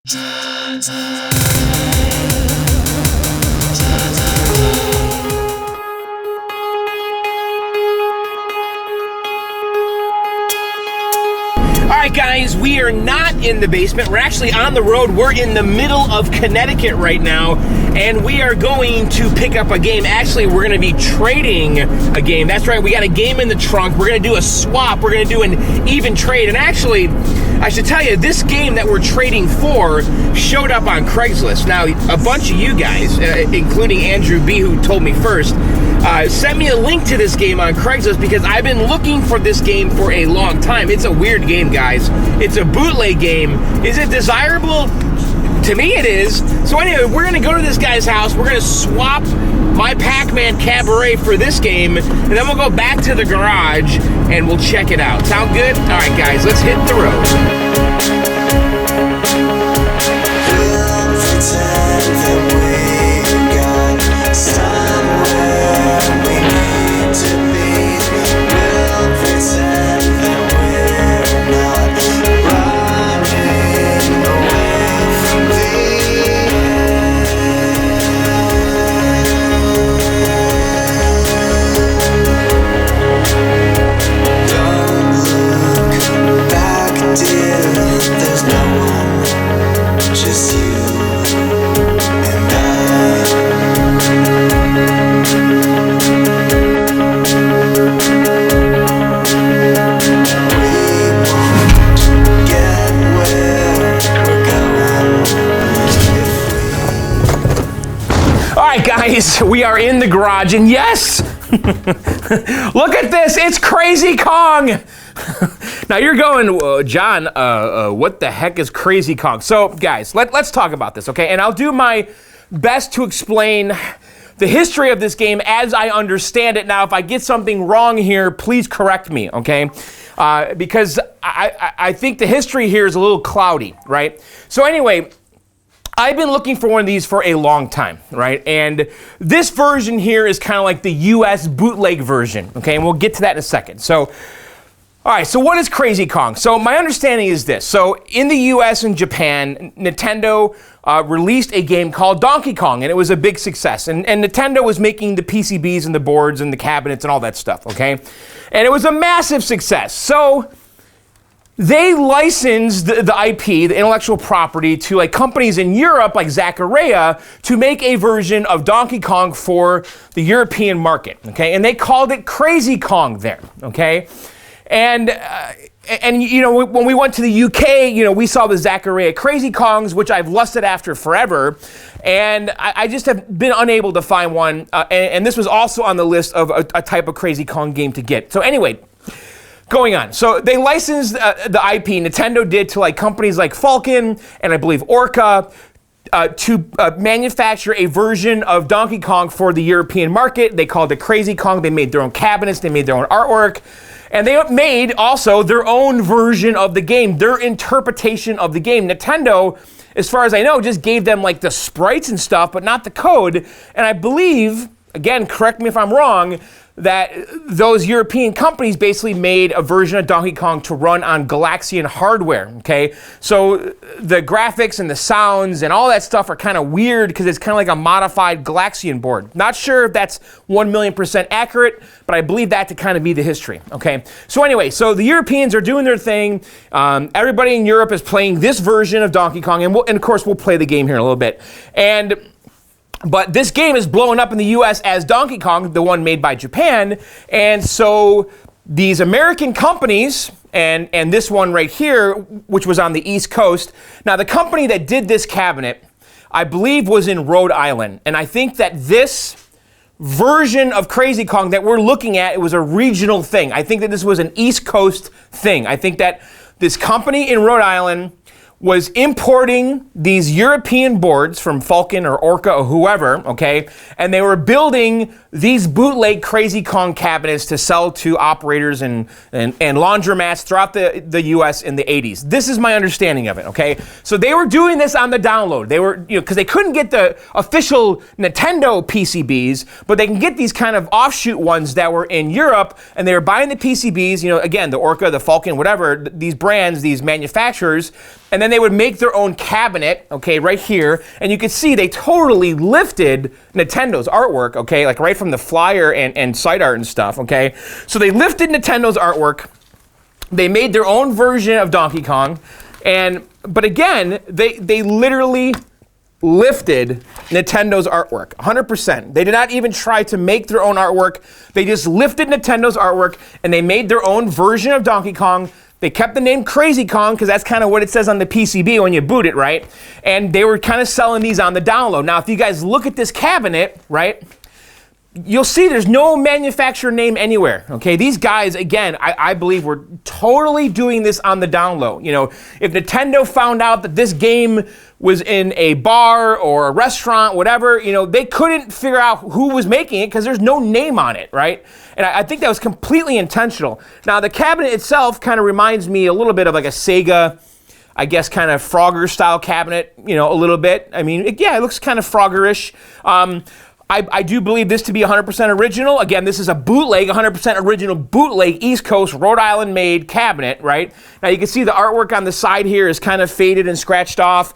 Alright guys, we are not in the basement. We're actually on the road. We're in the middle of Connecticut right now, and we are going to pick up a game. Actually, we're going to be trading a game. That's right, we got a game in the trunk. We're going to do a swap. We're going to do an even trade. And actually, I should tell you, this game that we're trading for showed up on Craigslist. Now, a bunch of you guys, including Andrew B., who told me first, sent me a link to this game on Craigslist because I've been looking for this game for a long time. It's a weird game, guys. It's a bootleg game. Is it desirable? To me, it is. So anyway, we're going to go to this guy's house. We're going to swap my Pac-Man Cabaret for this game, and then we'll go back to the garage and we'll check it out. Sound good? All right, guys, let's hit the road. Guys, we are in the garage, and yes, look at this, it's Crazy Kong. Now you're going, John, what the heck is Crazy Kong? So guys, let's talk about this, okay? And I'll do my best to explain the history of this game as I understand it. Now, if I get something wrong here, please correct me, okay? Because I think the history here is a little cloudy, right? So anyway, I've been looking for one of these for a long time, right? And this version here is kind of like the US bootleg version, okay? And we'll get to that in a second. So, all right, so what is Crazy Kong? So my understanding is this. So in the US and Japan, Nintendo released a game called Donkey Kong, and it was a big success. And Nintendo was making the PCBs and the boards and the cabinets and all that stuff, okay? And it was a massive success. So they licensed the IP, the intellectual property, to like companies in Europe like Zaccaria to make a version of Donkey Kong for the European market, okay? And they called it Crazy Kong there, okay? And you know, when we went to the UK, you know, we saw the Zaccaria Crazy Kongs, which I've lusted after forever, and I just have been unable to find one, and this was also on the list of a type of Crazy Kong game to get. So anyway, going on. So they licensed the IP, Nintendo did, to like companies like Falcon and I believe Orca to manufacture a version of Donkey Kong for the European market. They called it Crazy Kong. They made their own cabinets, they made their own artwork, and they made also their own version of the game, their interpretation of the game. Nintendo, as far as I know, just gave them like the sprites and stuff, but not the code. And I believe, again, correct me if I'm wrong, that those European companies basically made a version of Donkey Kong to run on Galaxian hardware, okay? So the graphics and the sounds and all that stuff are kind of weird because it's kind of like a modified Galaxian board. Not sure if that's 1,000,000% accurate, but I believe that to kind of be the history, okay? So anyway, so the Europeans are doing their thing. Everybody in Europe is playing this version of Donkey Kong, and of course we'll play the game here in a little bit. But this game is blowing up in the US as Donkey Kong, the one made by Japan. And so these American companies, and this one right here, which was on the East Coast. Now the company that did this cabinet, I believe was in Rhode Island. And I think that this version of Crazy Kong that we're looking at, it was a regional thing. I think that this was an East Coast thing. I think that this company in Rhode Island was importing these European boards from Falcon or Orca or whoever, okay? And they were building these bootleg Crazy Kong cabinets to sell to operators and laundromats throughout the US in the 80s. This is my understanding of it, okay? So they were doing this on the download. They were, you know, because they couldn't get the official Nintendo PCBs, but they can get these kind of offshoot ones that were in Europe, and they were buying the PCBs, you know, again, the Orca, the Falcon, whatever, these brands, these manufacturers, and then they would make their own cabinet, okay, right here. And you can see they totally lifted Nintendo's artwork, okay, like right from the flyer and site art and stuff, okay. So they lifted Nintendo's artwork. They made their own version of Donkey Kong. But again, they literally lifted Nintendo's artwork, 100%. They did not even try to make their own artwork. They just lifted Nintendo's artwork and they made their own version of Donkey Kong. They kept the name Crazy Kong because that's kind of what it says on the PCB when you boot it, right? And they were kind of selling these on the download. Now, if you guys look at this cabinet, right, you'll see there's no manufacturer name anywhere, okay? These guys, again, I believe were totally doing this on the download. You know, if Nintendo found out that this game was in a bar or a restaurant, whatever, you know, they couldn't figure out who was making it because there's no name on it, right? And I think that was completely intentional. Now, the cabinet itself kind of reminds me a little bit of like a Sega, I guess, kind of Frogger style cabinet, you know, a little bit. I mean, it looks kind of Frogger-ish. I do believe this to be 100% original. Again, this is a bootleg, 100% original bootleg East Coast, Rhode Island made cabinet, right? Now you can see the artwork on the side here is kind of faded and scratched off.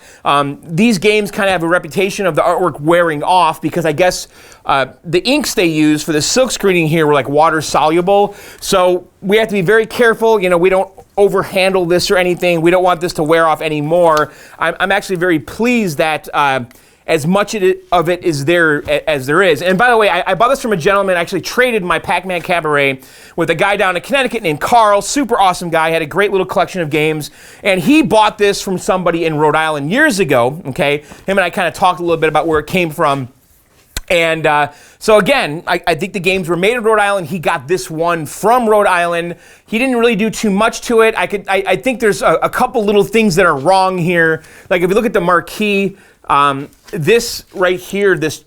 These games kind of have a reputation of the artwork wearing off because I guess the inks they use for the silk screening here were like water soluble. So we have to be very careful. You know, we don't overhandle this or anything. We don't want this to wear off anymore. I'm actually very pleased that as much of it is there as there is. And by the way, I bought this from a gentleman. I actually traded my Pac-Man Cabaret with a guy down in Connecticut named Carl. Super awesome guy. Had a great little collection of games. And he bought this from somebody in Rhode Island years ago. Okay, him and I kind of talked a little bit about where it came from. And so again, I think the games were made in Rhode Island. He got this one from Rhode Island. He didn't really do too much to it. I think there's a couple little things that are wrong here. Like if you look at the marquee, this right here, this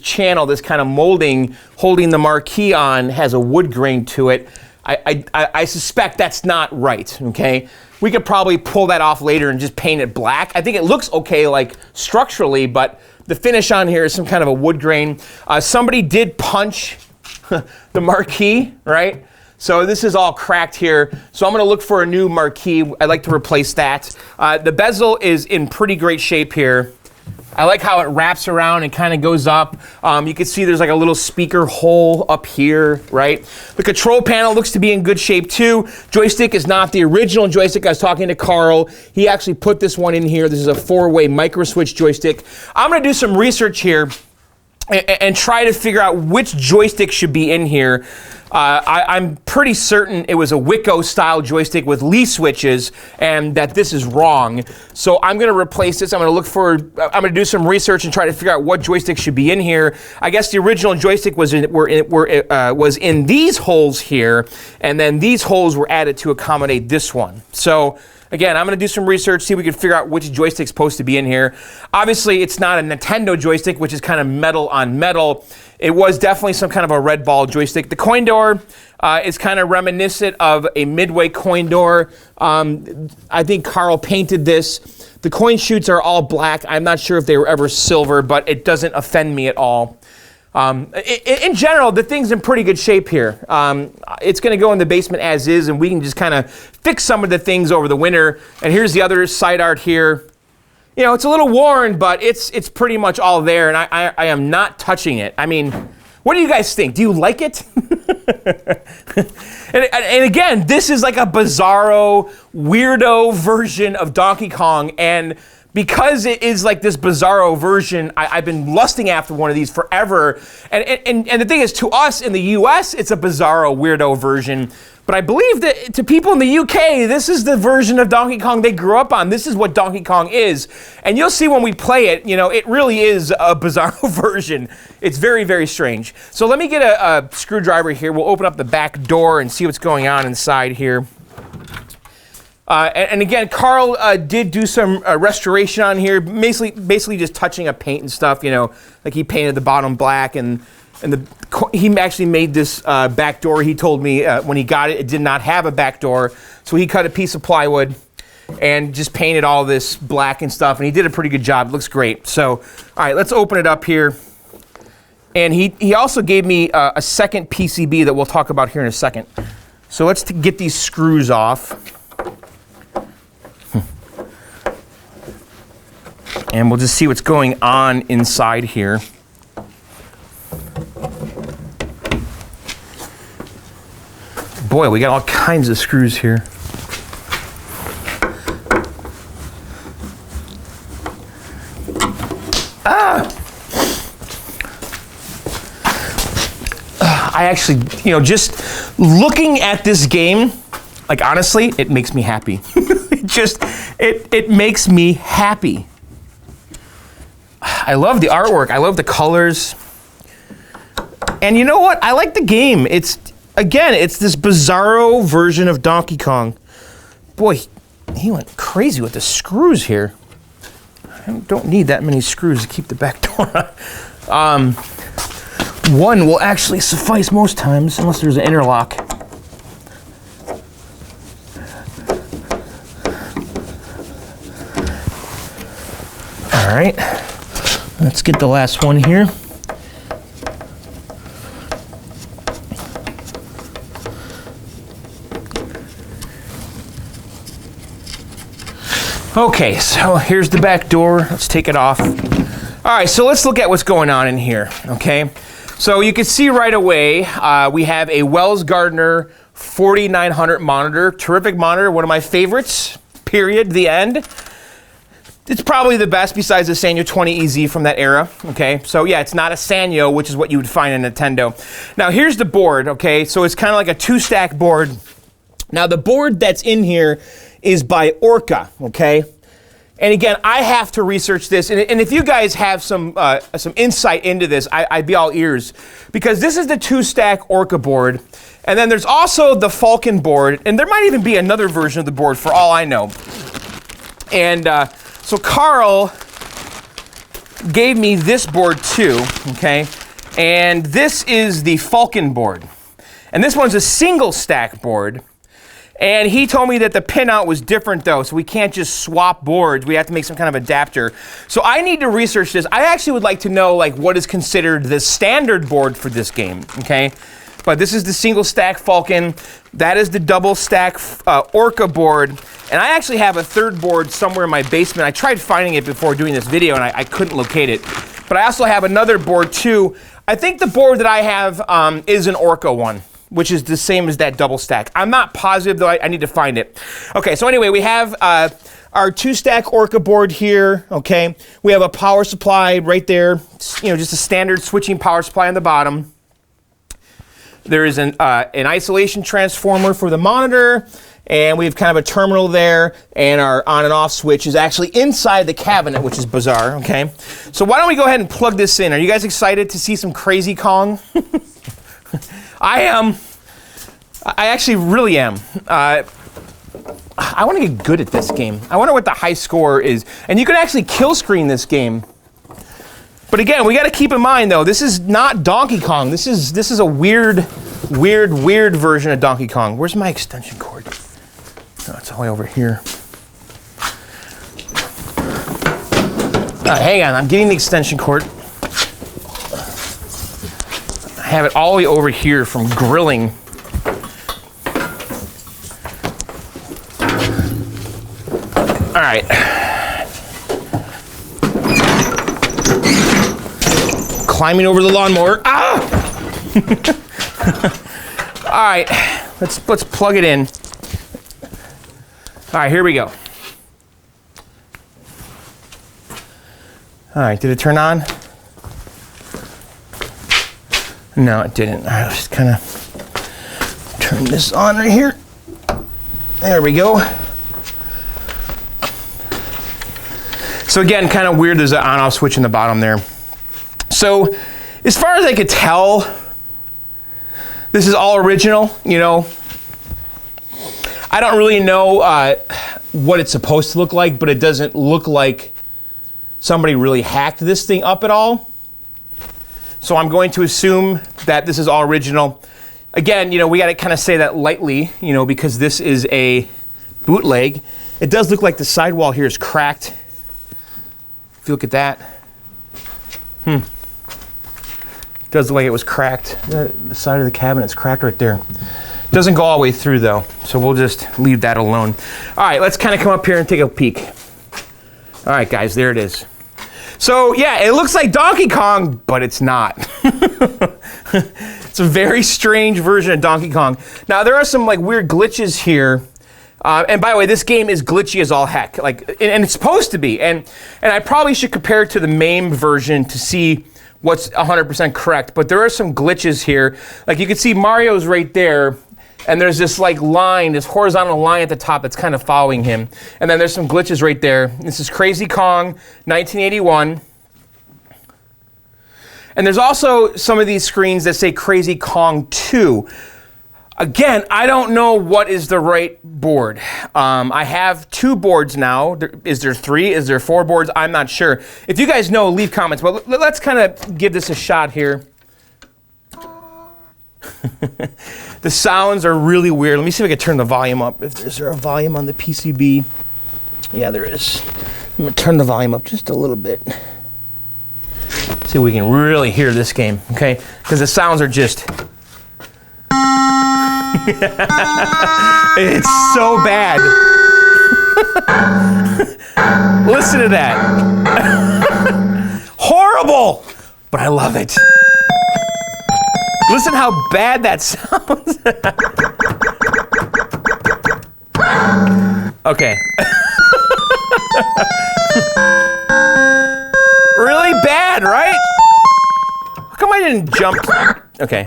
channel, this kind of molding holding the marquee on has a wood grain to it. I suspect that's not right, okay? We could probably pull that off later and just paint it black. I think it looks okay, like structurally, but the finish on here is some kind of a wood grain. Somebody did punch the marquee, right? So this is all cracked here. So I'm gonna look for a new marquee. I'd like to replace that. The bezel is in pretty great shape here. I like how it wraps around and kind of goes up. You can see there's like a little speaker hole up here, right? The control panel looks to be in good shape too. Joystick is not the original joystick. I was talking to Carl. He actually put this one in here. This is a 4-way micro switch joystick. I'm gonna do some research here and try to figure out which joystick should be in here. I'm pretty certain it was a Wicco style joystick with Lee switches and that this is wrong. So I'm gonna replace this. I'm gonna do some research and try to figure out what joystick should be in here. I guess the original joystick was in these holes here, and then these holes were added to accommodate this one. So again, I'm going to do some research, see if we can figure out which joystick's supposed to be in here. Obviously, it's not a Nintendo joystick, which is kind of metal on metal. It was definitely some kind of a red ball joystick. The coin door is kind of reminiscent of a Midway coin door. I think Carl painted this. The coin chutes are all black. I'm not sure if they were ever silver, but it doesn't offend me at all. In general, the thing's in pretty good shape here. It's going to go in the basement as is, and we can just kind of fix some of the things over the winter. And here's the other side art here. You know, it's a little worn, but it's pretty much all there, and I am not touching it. I mean, what do you guys think? Do you like it? and again, this is like a bizarro, weirdo version of Donkey Kong, and because it is like this bizarro version, I've been lusting after one of these forever. And the thing is, to us in the US, it's a bizarro, weirdo version. But I believe that to people in the UK, this is the version of Donkey Kong they grew up on. This is what Donkey Kong is. And you'll see when we play it, you know, it really is a bizarro version. It's very, very strange. So let me get a screwdriver here. We'll open up the back door and see what's going on inside here. And again, Carl did do some restoration on here, basically just touching up paint and stuff, you know, like he painted the bottom black and he actually made this back door. He told me when he got it, it did not have a back door. So he cut a piece of plywood and just painted all this black and stuff. And he did a pretty good job. It looks great. So, all right, let's open it up here. And he also gave me a second PCB that we'll talk about here in a second. So let's get these screws off. And we'll just see what's going on inside here. Boy, we got all kinds of screws here. I actually, just looking at this game, like honestly, it makes me happy. it makes me happy. I love the artwork. I love the colors. And you know what? I like the game. It's this bizarro version of Donkey Kong. Boy, he went crazy with the screws here. I don't need that many screws to keep the back door on. One will actually suffice most times, unless there's an interlock. All right, let's get the last one here. Okay, so here's the back door. Let's take it off. All right, so let's look at what's going on in here, okay? So you can see right away, we have a Wells Gardner 4900 monitor. Terrific monitor, one of my favorites, period, the end. It's probably the best besides the Sanyo 20EZ from that era, okay? So yeah, it's not a Sanyo, which is what you would find in Nintendo. Now here's the board, okay? So it's kind of like a 2-stack board. Now the board that's in here is by Orca, okay? And again, I have to research this, and if you guys have some insight into this, I'd be all ears, because this is the 2-stack Orca board, and then there's also the Falcon board, and there might even be another version of the board for all I know. And so Carl gave me this board too, okay? And this is the Falcon board, and this one's a single stack board. And he told me that the pinout was different though, so we can't just swap boards. We have to make some kind of adapter. So I need to research this. I actually would like to know like what is considered the standard board for this game, okay? But this is the single stack Falcon. That is the double stack Orca board. And I actually have a third board somewhere in my basement. I tried finding it before doing this video and I couldn't locate it. But I also have another board too. I think the board that I have is an Orca one, which is the same as that double stack. I'm not positive though, I need to find it. Okay, so anyway, we have our 2-stack Orca board here, okay? We have a power supply right there, just a standard switching power supply on the bottom. There is an isolation transformer for the monitor, and we have kind of a terminal there, and our on and off switch is actually inside the cabinet, which is bizarre, okay? So why don't we go ahead and plug this in? Are you guys excited to see some crazy Kong? I am. I actually really am. I want to get good at this game. I wonder what the high score is. And you can actually kill screen this game. But again, we got to keep in mind though, this is not Donkey Kong. This is a weird version of Donkey Kong. Where's my extension cord? Oh, it's all the way over here. Hang on, I'm getting the extension cord. I have it all the way over here from grilling. All right. Climbing over the lawnmower. Ah! All right, let's plug it in. All right, here we go. All right, did it turn on? No, it didn't. All right, let's just kind of turn this on right here. There we go. So again, kind of weird, there's an on-off switch in the bottom there. So as far as I could tell, this is all original, I don't really know what it's supposed to look like, but it doesn't look like somebody really hacked this thing up at all. So I'm going to assume that this is all original. Again, we got to kind of say that lightly, because this is a bootleg. It does look like the sidewall here is cracked. If you look at that. It does look like it was cracked. The side of the cabinet's cracked right there. Doesn't go all the way through though, so we'll just leave that alone. All right, let's kind of come up here and take a peek. All right, guys, there it is. So yeah, it looks like Donkey Kong, but it's not. It's a very strange version of Donkey Kong. Now there are some like weird glitches here. And by the way, this game is glitchy as all heck. Like, and it's supposed to be. And I probably should compare it to the MAME version to see what's 100% correct. But there are some glitches here. Like you can see Mario's right there. And there's this like line, this horizontal line at the top that's kind of following him. And then there's some glitches right there. This is Crazy Kong, 1981. And there's also some of these screens that say Crazy Kong 2. Again, I don't know what is the right board. I have 2 boards now. Is there 3? Is there 4 boards? I'm not sure. If you guys know, leave comments. But let's kind of give this a shot here. The sounds are really weird. Let me see if I can turn the volume up. Is there a volume on the PCB? Yeah, there is. I'm going to turn the volume up just a little bit. See if we can really hear this game, okay? Because the sounds are just... It's so bad. Listen to that. Horrible, but I love it. Listen how bad that sounds. Okay. Really bad, right? How come I didn't jump? Okay.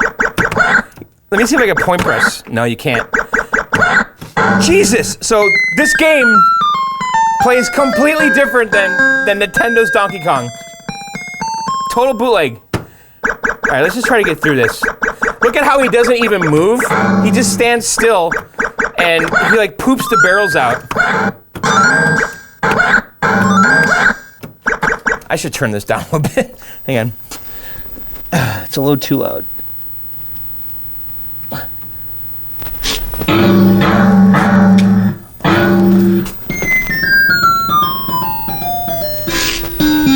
Let me see if I can point press. No, you can't. Jesus! So this game plays completely different than Nintendo's Donkey Kong. Total bootleg. Alright, let's just try to get through this. Look at how he doesn't even move. He just stands still and he like poops the barrels out. I should turn this down a little bit. Hang on. It's a little too loud.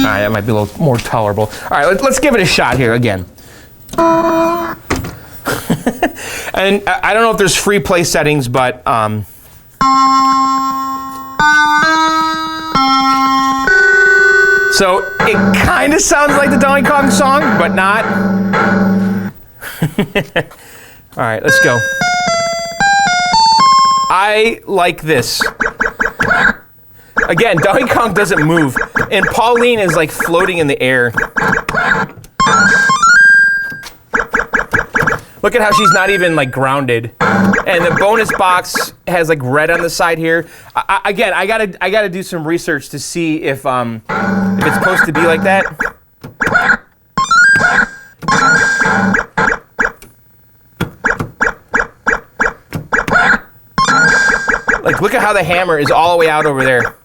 Alright, that might be a little more tolerable. Alright, let's give it a shot here again. And I don't know if there's free play settings, but so it kind of sounds like the Donkey Kong song, but not. Alright, let's go. I like this. Again, Donkey Kong doesn't move, and Pauline is like floating in the air. Look at how she's not even like grounded. And the bonus box has like red on the side here. I gotta do some research to see if it's supposed to be like that. Like, look at how the hammer is all the way out over there.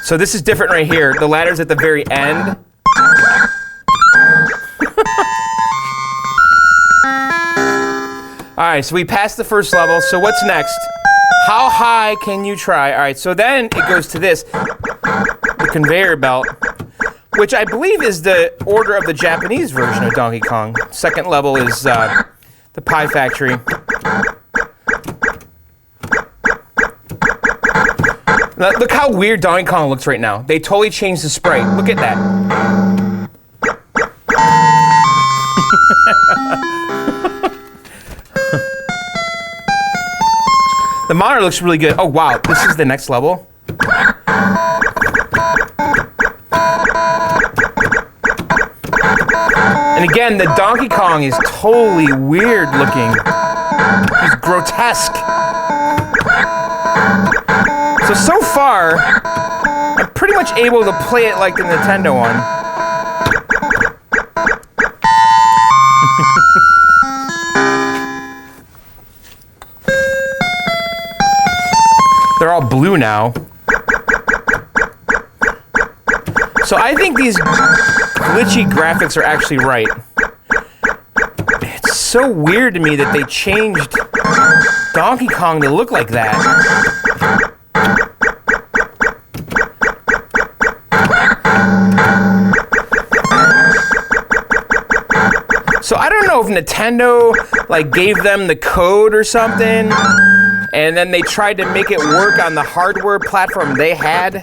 So this is different right here. The ladder's at the very end. All right, so we passed the first level. So what's next? How high can you try? All right, so then it goes to this, the conveyor belt, which I believe is the order of the Japanese version of Donkey Kong. Second level is the Pie Factory. Look how weird Donkey Kong looks right now. They totally changed the sprite. Look at that. The monitor looks really good. Oh, wow. This is the next level. And again, the Donkey Kong is totally weird looking. He's grotesque. So far, I'm pretty much able to play it like the Nintendo one. They're all blue now. So I think these glitchy graphics are actually right. It's so weird to me that they changed Donkey Kong to look like that. So I don't know if Nintendo like gave them the code or something, and then they tried to make it work on the hardware platform they had.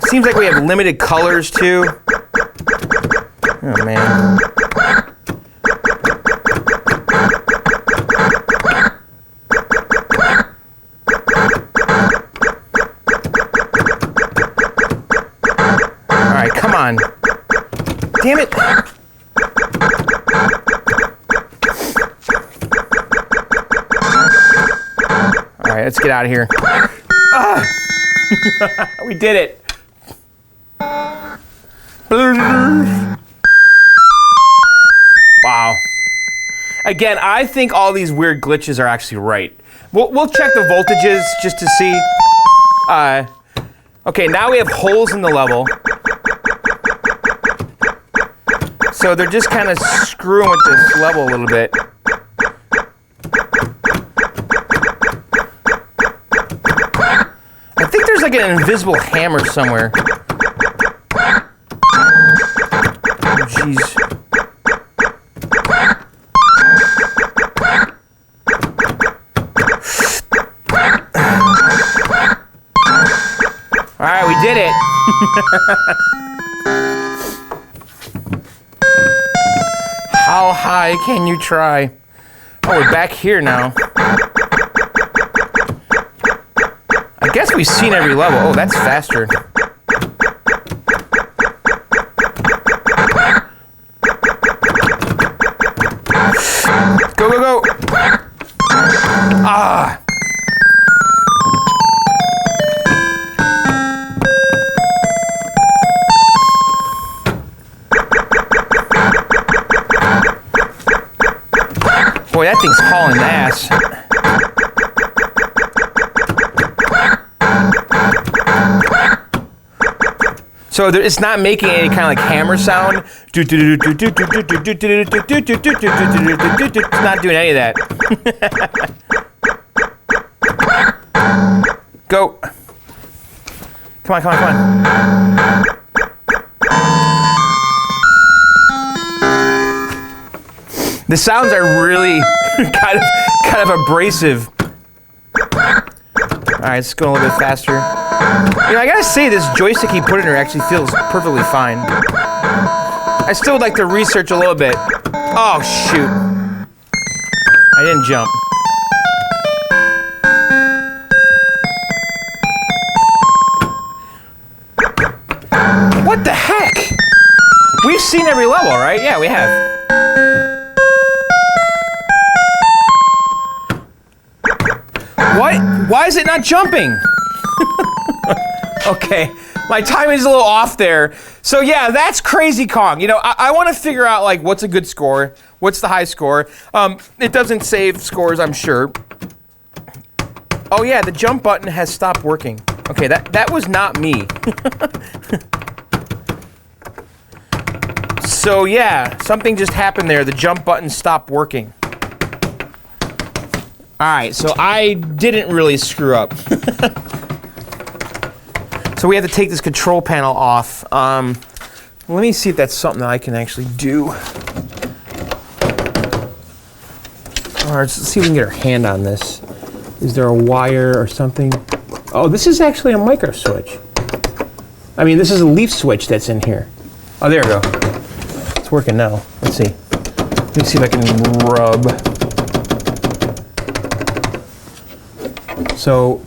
Seems like we have limited colors too. Oh man. Alright, come on. Damn it. Alright, let's get out of here. Ah! We did it. Wow. Again, I think all these weird glitches are actually right. We'll check the voltages just to see. Okay, now we have holes in the level. So they're just kind of screwing with this level a little bit. I think there's like an invisible hammer somewhere. Oh, jeez. All right, we did it. How high can you try? Oh, we're back here now. I guess we've seen every level. Oh, that's faster. Go, go, go. Ah. Boy, that thing's hauling ass. So it's not making any kind of like hammer sound. It's not doing any of that. Go. Come on, come on, come on. The sounds are really kind of abrasive. All right, let's go a little bit faster. You know, I gotta say, this joystick he put in there actually feels perfectly fine. I still would like to research a little bit. Oh, shoot. I didn't jump. What the heck? We've seen every level, right? Yeah, we have. What? Why is it not jumping? Okay, my timing is a little off there. So yeah, that's Crazy Kong. You know, I want to figure out like what's a good score, what's the high score. It doesn't save scores, I'm sure. Oh yeah, the jump button has stopped working. Okay, that was not me. So yeah, something just happened there. The jump button stopped working. All right, so I didn't really screw up. So we have to take this control panel off. Let me see if that's something that I can actually do. All right, let's see if we can get our hand on this. Is there a wire or something? Oh, this is actually a micro switch. I mean, this is a leaf switch that's in here. Oh, there we go. It's working now. Let's see. Let me see if I can rub. So,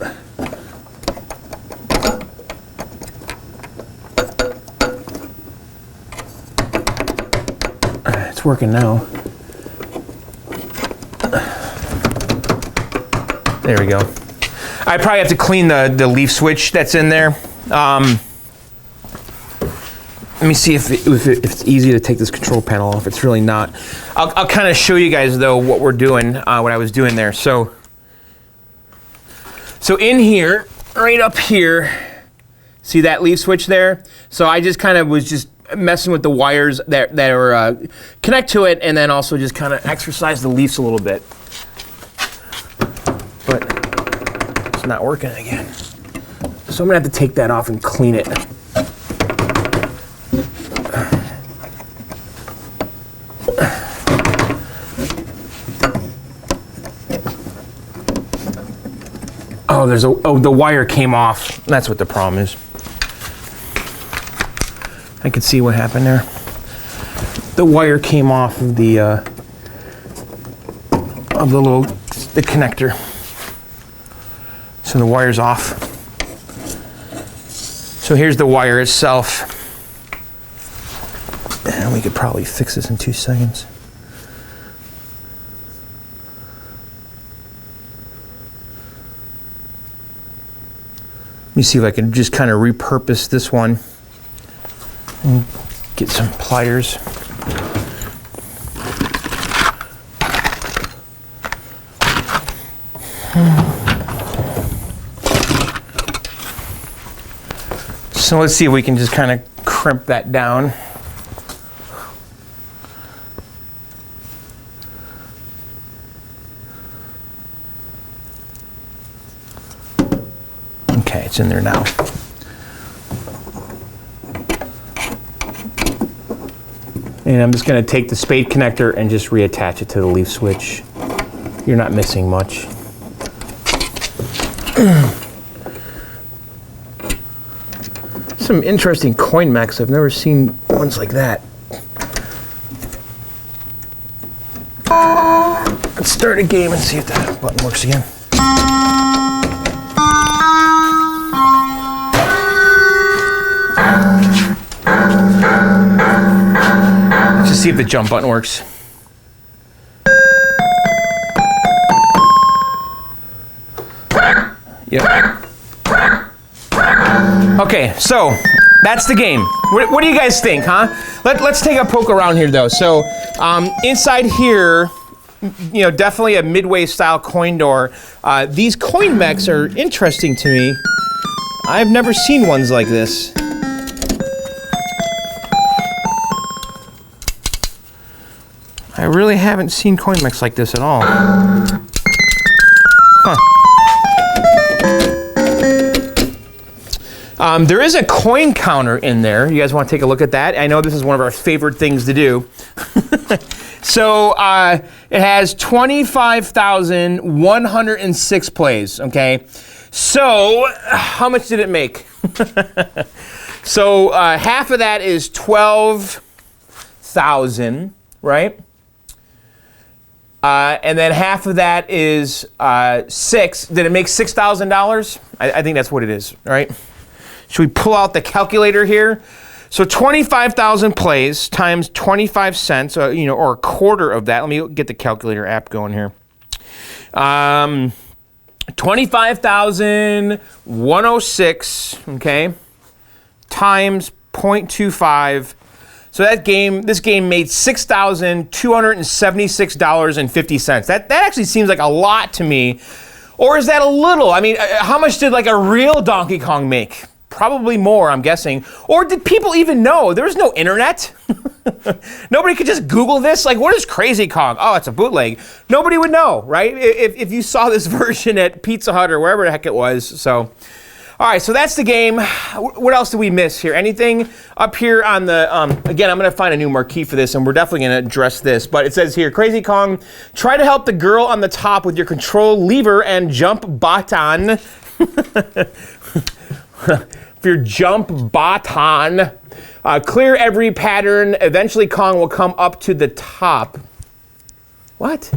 it's working now. There we go. I probably have to clean the leaf switch that's in there. Let me see if it's easy to take this control panel off. It's really not. I'll kind of show you guys though what we're doing, what I was doing there. So in here, right up here, see that leaf switch there? So I just kind of was just messing with the wires that are connect to it, and then also just kind of exercise the leaves a little bit. But it's not working again. So I'm gonna have to take that off and clean it. Oh, the wire came off. That's what the problem is. I could see what happened there. The wire came off of the connector. So the wire's off. So here's the wire itself. And we could probably fix this in 2 seconds. Let me see if I can just kind of repurpose this one and get some pliers. So let's see if we can just kind of crimp that down. Okay, it's in there now. And I'm just going to take the spade connector and just reattach it to the leaf switch. You're not missing much. Some interesting coin mechs. I've never seen ones like that. Let's start a game and see if that button works again. Let's just see if the jump button works. Yep. Okay, so that's the game. What do you guys think, huh? Let's take a poke around here, though. So inside here, you know, definitely a Midway style coin door. These coin mechs are interesting to me. I've never seen ones like this. I really haven't seen coin mechs like this at all. Huh. There is a coin counter in there. You guys want to take a look at that? I know this is one of our favorite things to do. So it has 25,106 plays, okay? So how much did it make? So half of that is 12,000, right? And then half of that is 6. Did it make $6,000? I think that's what it is, right? Should we pull out the calculator here? So 25,000 plays times 25 cents, you know, or a quarter of that. Let me get the calculator app going here. 25,106, okay, times 0.25. So this game made $6,276.50. That actually seems like a lot to me. Or is that a little? I mean, how much did like a real Donkey Kong make? Probably more, I'm guessing. Or did people even know? There was no internet. Nobody could just Google this. Like, what is Crazy Kong? Oh, it's a bootleg. Nobody would know, right? If you saw this version at Pizza Hut or wherever the heck it was. So, all right, so that's the game. What else did we miss here? Anything up here on the, again, I'm going to find a new marquee for this, and we're definitely going to address this. But it says here, Crazy Kong, try to help the girl on the top with your control lever and jump button. For your jump button. Clear every pattern. Eventually, Kong will come up to the top. What?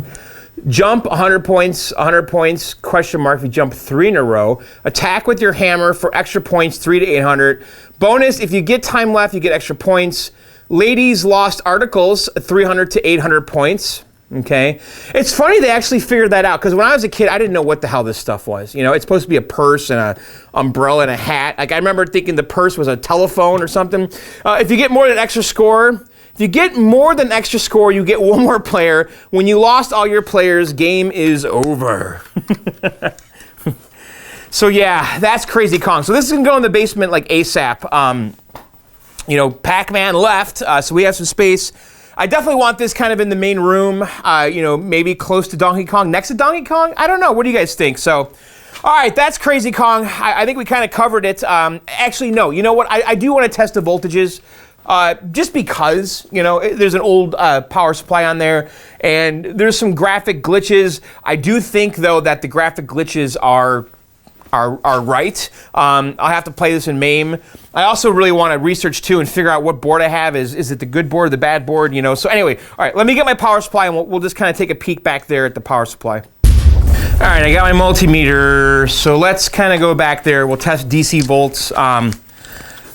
Jump 100 points, 100 points, question mark if you jump 3 in a row. Attack with your hammer for extra points, 3 to 800. Bonus, if you get time left, you get extra points. Ladies lost articles, 300 to 800 points. Okay. It's funny they actually figured that out, because when I was a kid, I didn't know what the hell this stuff was. You know, it's supposed to be a purse and an umbrella and a hat. Like, I remember thinking the purse was a telephone or something. If you get more than extra score, you get one more player. When you lost all your players, game is over. So yeah, that's Crazy Kong. So this is gonna go in the basement like ASAP. You know, Pac-Man left, so we have some space. I definitely want this kind of in the main room, you know, maybe close to Donkey Kong, next to Donkey Kong. I don't know. What do you guys think? So, All right, that's Crazy Kong. I think we kind of covered it. Actually, no. You know what? I do want to test the voltages. Just because, you know, there's an old power supply on there, and there's some graphic glitches. I do think, though, that the graphic glitches are right. I'll have to play this in MAME. I also really want to research, too, and figure out what board I have. Is it the good board or the bad board, you know? So anyway, all right, let me get my power supply, and we'll just kind of take a peek back there at the power supply. All right, I got my multimeter, so let's kind of go back there. We'll test DC volts.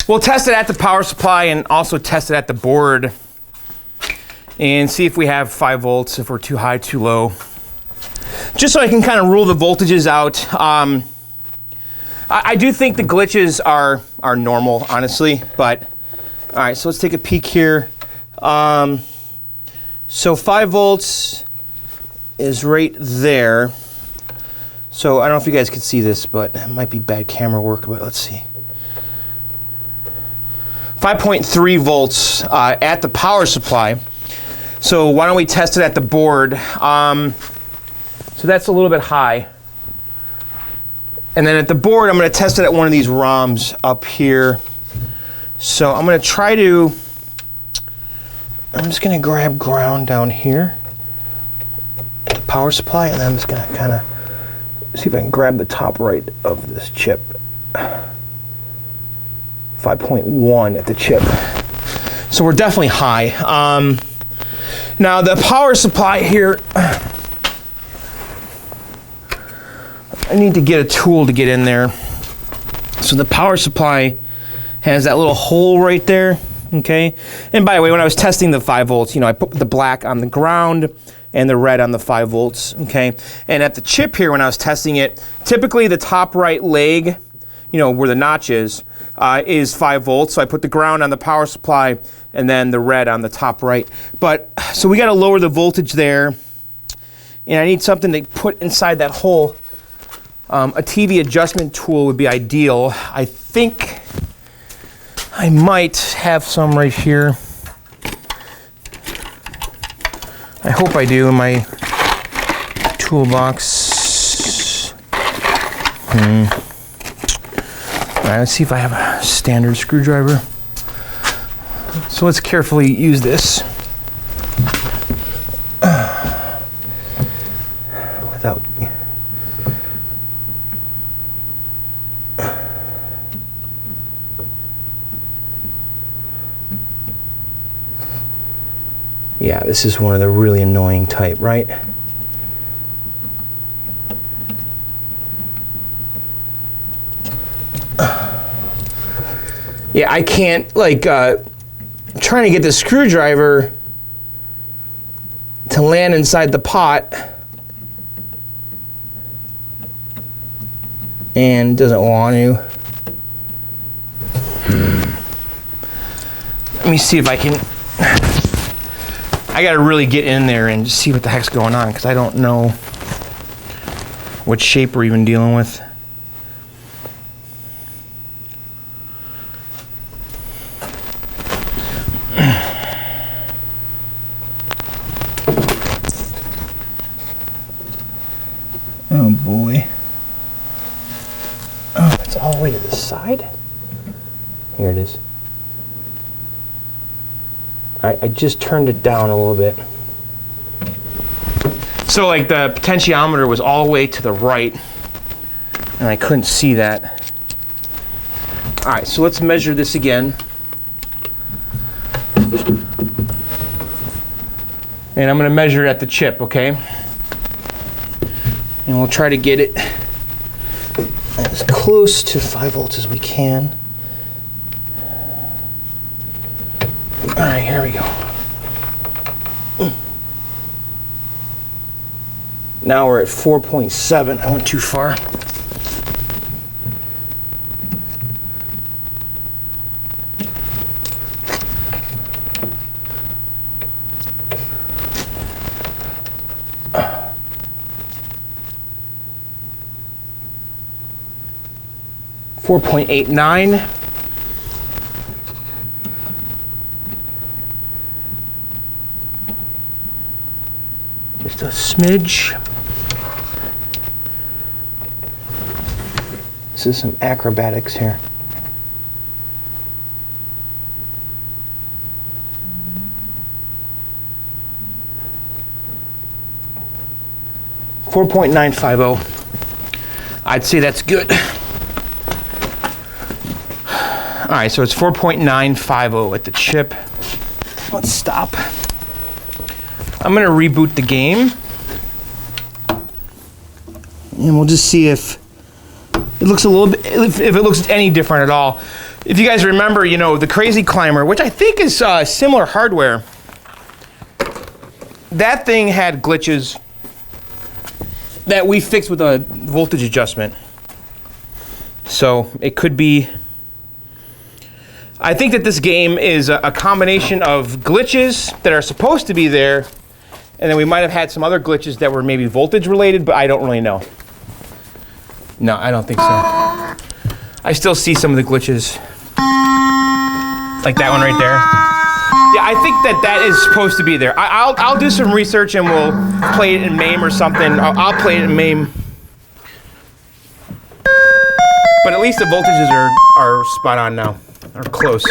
We'll test it at the power supply and also test it at the board and see if we have 5 volts, if we're too high, too low. Just so I can kind of rule the voltages out. I do think the glitches are normal, honestly, but all right, so let's take a peek here. So 5 volts is right there. So I don't know if you guys can see this, but it might be bad camera work, but let's see. 5.3 volts at the power supply. So why don't we test it at the board? So that's a little bit high. And then at the board, I'm going to test it at one of these ROMs up here. So I'm going to I'm just going to grab ground down here at the power supply, and then I'm just going to kind of see if I can grab the top right of this chip. 5.1 at the chip. So we're definitely high. Now the power supply here, I need to get a tool to get in there. So the power supply has that little hole right there, okay? And by the way, when I was testing the 5 volts, you know, I put the black on the ground and the red on the 5 volts, okay? And at the chip here, when I was testing it, typically the top right leg, you know, where the notch is 5 volts. So I put the ground on the power supply and then the red on the top right. But, so we got to lower the voltage there. And I need something to put inside that hole. A TV adjustment tool would be ideal. I think I might have some right here. I hope I do in my toolbox. All right, let's see if I have a standard screwdriver. So let's carefully use this. Without... Yeah, this is one of the really annoying type, right? Yeah, I can't, like, trying to get the screwdriver to land inside the pot and doesn't want to. Let me see if I can, I gotta really get in there and see what the heck's going on, because I don't know what shape we're even dealing with. Oh boy. Oh, it's all the way to the side? Here it is. I just turned it down a little bit. So like the potentiometer was all the way to the right, and I couldn't see that. All right, so let's measure this again. And I'm gonna measure it at the chip, okay? And we'll try to get it as close to 5 volts as we can. All right, here we go. Now we're at 4.7. I went too far. $4.89. Just a smidge. This is some acrobatics here. $4.950. I'd say that's good. All right, so it's 4.950 at the chip. Let's stop. I'm gonna reboot the game. And we'll just see if it looks a little bit, if it looks any different at all. If you guys remember, you know, the Crazy Climber, which I think is similar hardware, that thing had glitches that we fixed with a voltage adjustment. So it could be, I think that this game is a combination of glitches that are supposed to be there, and then we might have had some other glitches that were maybe voltage related, but I don't really know. No, I don't think so. I still see some of the glitches. Like that one right there. Yeah, I think that is supposed to be there. I'll do some research and we'll play it in MAME or something. I'll play it in MAME. But at least the voltages are spot on now. Or close.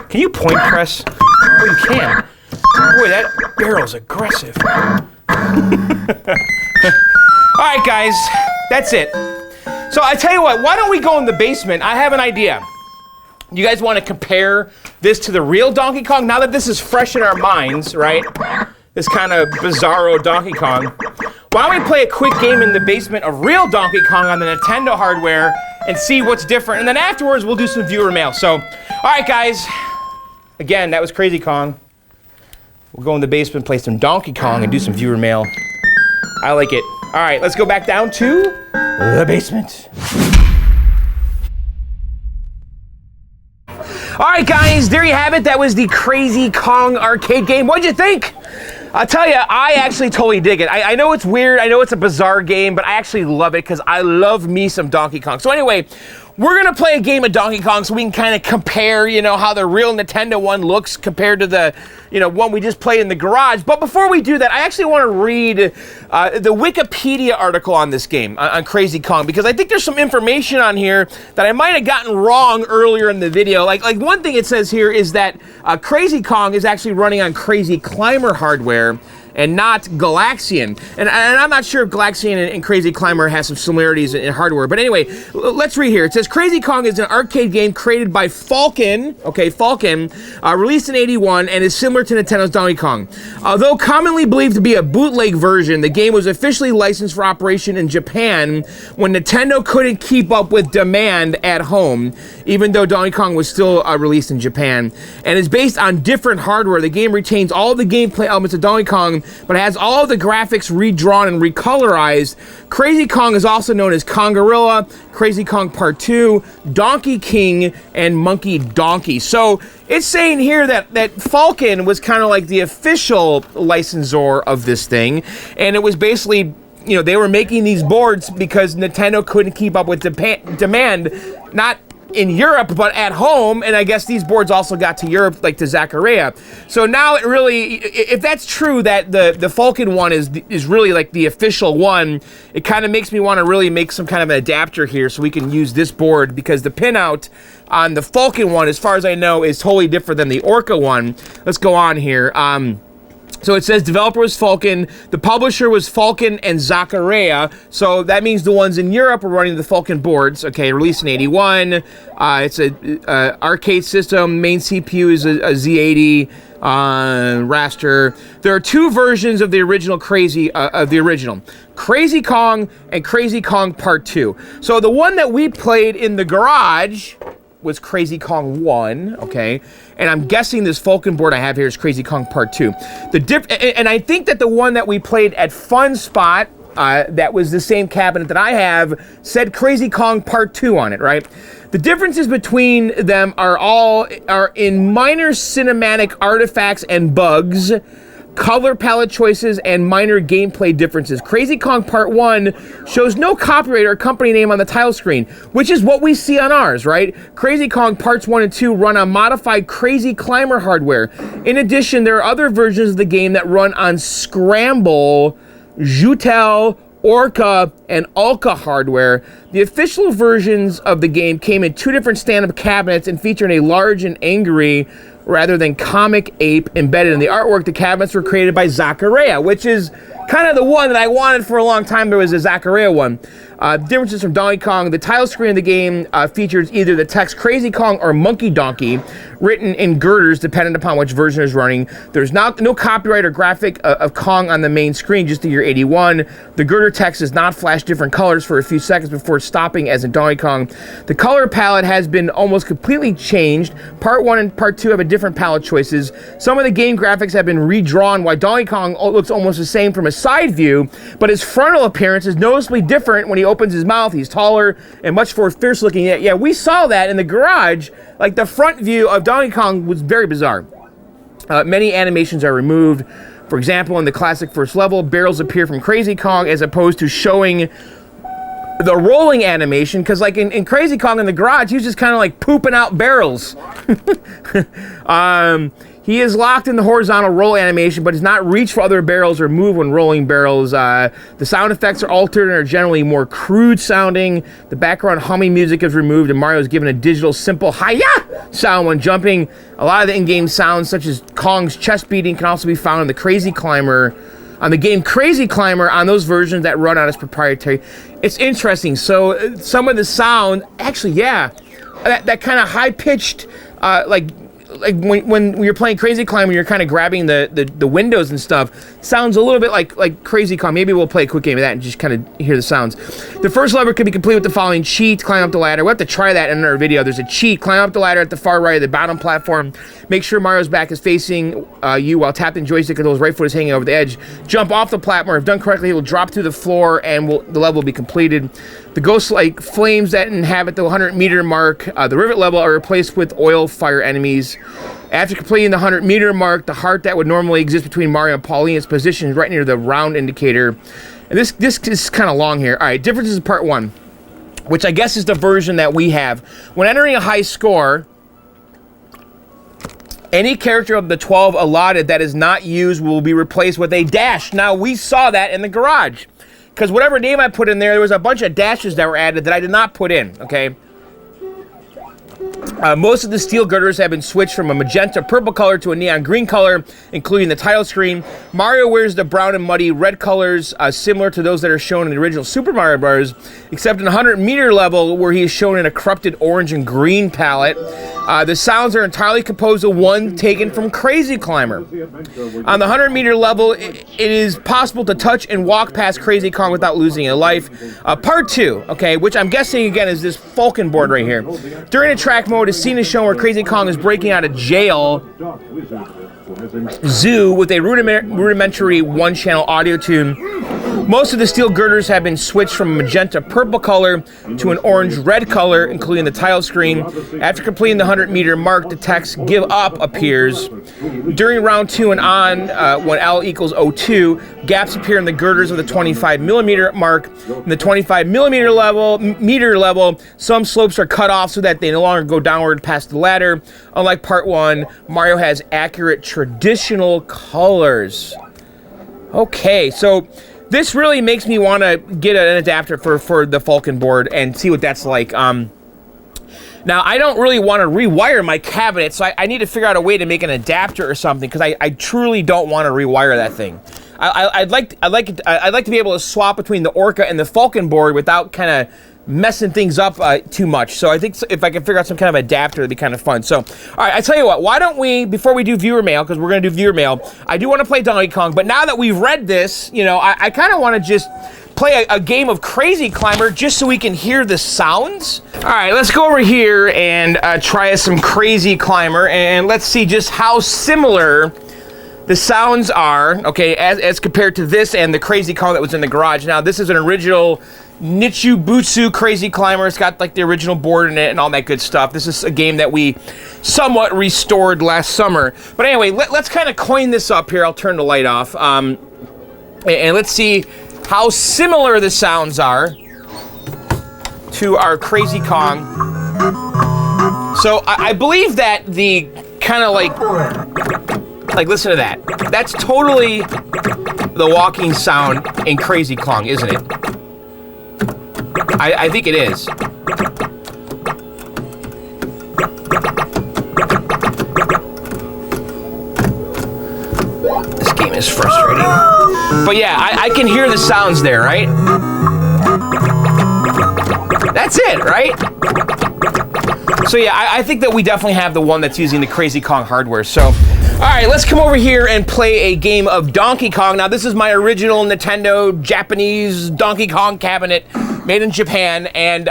Can you point press? Oh, you can. Boy, that barrel's aggressive. All right, guys, that's it. So I tell you what, why don't we go in the basement? I have an idea. You guys want to compare this to the real Donkey Kong? Now that this is fresh in our minds, right? This kind of bizarro Donkey Kong. Why don't we play a quick game in the basement of real Donkey Kong on the Nintendo hardware and see what's different. And then afterwards, we'll do some viewer mail. So, all right, guys. Again, that was Crazy Kong. We'll go in the basement, play some Donkey Kong, and do some viewer mail. I like it. All right, let's go back down to the basement. All right, guys, there you have it. That was the Crazy Kong arcade game. What'd you think? I'll tell you, I actually totally dig it. I know it's weird. I know it's a bizarre game, but I actually love it because I love me some Donkey Kong. So anyway, we're going to play a game of Donkey Kong so we can kind of compare, you know, how the real Nintendo one looks compared to the, you know, one we just played in the garage. But before we do that, I actually want to read the Wikipedia article on this game, on Crazy Kong, because I think there's some information on here that I might have gotten wrong earlier in the video. Like one thing it says here is that Crazy Kong is actually running on Crazy Climber hardware and not Galaxian. And I'm not sure if Galaxian and Crazy Climber has some similarities in hardware. But anyway, let's read here. It says, Crazy Kong is an arcade game created by Falcon, released in '81, and is similar to Nintendo's Donkey Kong. Although commonly believed to be a bootleg version, the game was officially licensed for operation in Japan when Nintendo couldn't keep up with demand at home, even though Donkey Kong was still released in Japan. And is based on different hardware. The game retains all the gameplay elements of Donkey Kong, but it has all of the graphics redrawn and recolorized. Crazy Kong is also known as Kongorilla, Crazy Kong Part 2, Donkey King, and Monkey Donkey. So it's saying here that Falcon was kind of like the official licensor of this thing, and it was basically, you know, they were making these boards because Nintendo couldn't keep up with demand, not in Europe, but at home, and I guess these boards also got to Europe, like to Zaccaria. So now it really, if that's true, that the Falcon one is really like the official one, it kind of makes me want to really make some kind of an adapter here so we can use this board, because the pinout on the Falcon one, as far as I know, is totally different than the Orca one. Let's go on here. So it says developer was Falcon, the publisher was Falcon and Zaccaria, so that means the ones in Europe are running the Falcon boards. Okay, released in '81. It's a arcade system. Main CPU is a Z80 raster. There are two versions of the original Crazy Kong and Crazy Kong Part 2. So the one that we played in the garage was Crazy Kong 1, okay? And I'm guessing this Falcon board I have here is Crazy Kong Part 2. And I think that the one that we played at Fun Spot, that was the same cabinet that I have, said Crazy Kong Part 2 on it, right? The differences between them are in minor cinematic artifacts and bugs, color palette choices, and minor gameplay differences. Crazy Kong Part 1 shows no copyright or company name on the title screen, which is what we see on ours, right? Crazy Kong Parts 1 and 2 run on modified Crazy Climber hardware. In addition, there are other versions of the game that run on Scramble, Joutel, Orca and Ulca hardware. The official versions of the game came in 2 different stand-up cabinets and featured a large and angry rather than comic ape embedded in the artwork. The cabinets were created by Zaccaria, which is kind of the one that I wanted for a long time. There was a Zaccaria one. Differences from Donkey Kong. The title screen of the game features either the text Crazy Kong or Monkey Donkey written in girders dependent upon which version is running. There's no copyright or graphic of Kong on the main screen, just the year 81. The girder text does not flash different colors for a few seconds before stopping as in Donkey Kong. The color palette has been almost completely changed. Part 1 and Part 2 have a different palette choices. Some of the game graphics have been redrawn while Donkey Kong looks almost the same from a side view, but his frontal appearance is noticeably different when he opens his mouth. He's taller and much more fierce looking. Yeah, we saw that in the garage. Like, the front view of Donkey Kong was very bizarre. Many animations are removed. For example, in the classic first level, barrels appear from Crazy Kong as opposed to showing the rolling animation, because like in Crazy Kong in the garage, he was just kind of like pooping out barrels. He is locked in the horizontal roll animation, but does not reach for other barrels or move when rolling barrels. The sound effects are altered and are generally more crude sounding. The background humming music is removed, and Mario is given a digital simple hi-ya sound when jumping. A lot of the in-game sounds, such as Kong's chest beating, can also be found in the Crazy Climber. On the game Crazy Climber, on those versions that run on its proprietary. It's interesting. So some of the sound, actually, yeah, that kind of high-pitched, like when you're playing Crazy Climber, you're kind of grabbing the windows and stuff. Sounds a little bit like Crazy Kong. Maybe we'll play a quick game of that and just kind of hear the sounds. The first lever can be complete with the following cheat: climb up the ladder. We'll have to try that in our video. There's a cheat: climb up the ladder at the far right of the bottom platform. Make sure Mario's back is facing you while tapping joystick until his right foot is hanging over the edge. Jump off the platform. If done correctly, he will drop through the floor and the level will be completed. The ghost-like flames that inhabit the 100-meter mark, the rivet level, are replaced with oil fire enemies. After completing the 100-meter mark, the heart that would normally exist between Mario and Pauline is positioned right near the round indicator. And this is kind of long here. All right, differences in Part 1, which I guess is the version that we have. When entering a high score, any character of the 12 allotted that is not used will be replaced with a dash. Now, we saw that in the garage, because whatever name I put in there was a bunch of dashes that were added that I did not put in, okay? Most of the steel girders have been switched from a magenta purple color to a neon green color, including the title screen. Mario wears the brown and muddy red colors, similar to those that are shown in the original Super Mario Bros., except in the 100-meter level where he is shown in a corrupted orange and green palette. The sounds are entirely composed of one taken from Crazy Climber. On the 100-meter level, it is possible to touch and walk past Crazy Kong without losing a life. Part 2, okay, which I'm guessing again is this Falcon board right here. During a track mode, a scene is shown where Crazy Kong is breaking out of jail zoo with a rudimentary one-channel audio tune. Most of the steel girders have been switched from a magenta purple color to an orange red color, including the title screen. After completing the 100-meter mark, the text "Give Up" appears. During round 2 and on, when L equals 02, gaps appear in the girders of the 25-millimeter mark. In the 25-millimeter level, some slopes are cut off so that they no longer go downward past the ladder. Unlike Part 1, Mario has accurate traditional colors. Okay, so this really makes me want to get an adapter for the Falcon board and see what that's like. Now, I don't really want to rewire my cabinet, so I need to figure out a way to make an adapter or something, because I truly don't want to rewire that thing. I'd like to be able to swap between the Orca and the Falcon board without kind of messing things up too much. So I think if I can figure out some kind of adapter, it'd be kind of fun. So, all right, I tell you what, why don't we, before we do viewer mail, because we're going to do viewer mail, I do want to play Donkey Kong, but now that we've read this, you know, I kind of want to just play a game of Crazy Climber just so we can hear the sounds. All right, let's go over here and try some Crazy Climber, and let's see just how similar the sounds are, okay, as compared to this and the Crazy Kong that was in the garage. Now, this is an original Nichibutsu Crazy Climber. It's got like the original board in it and all that good stuff. This is a game that we somewhat restored last summer. But anyway, let's kind of coin this up here. I'll turn the light off. And let's see how similar the sounds are to our Crazy Kong. So I believe that the kind of like listen to that. That's totally the walking sound in Crazy Kong, isn't it? I think it is. This game is frustrating. But yeah, I can hear the sounds there, right? That's it, right? So yeah, I think that we definitely have the one that's using the Crazy Kong hardware. So, all right, let's come over here and play a game of Donkey Kong. Now, this is my original Nintendo Japanese Donkey Kong cabinet made in Japan, and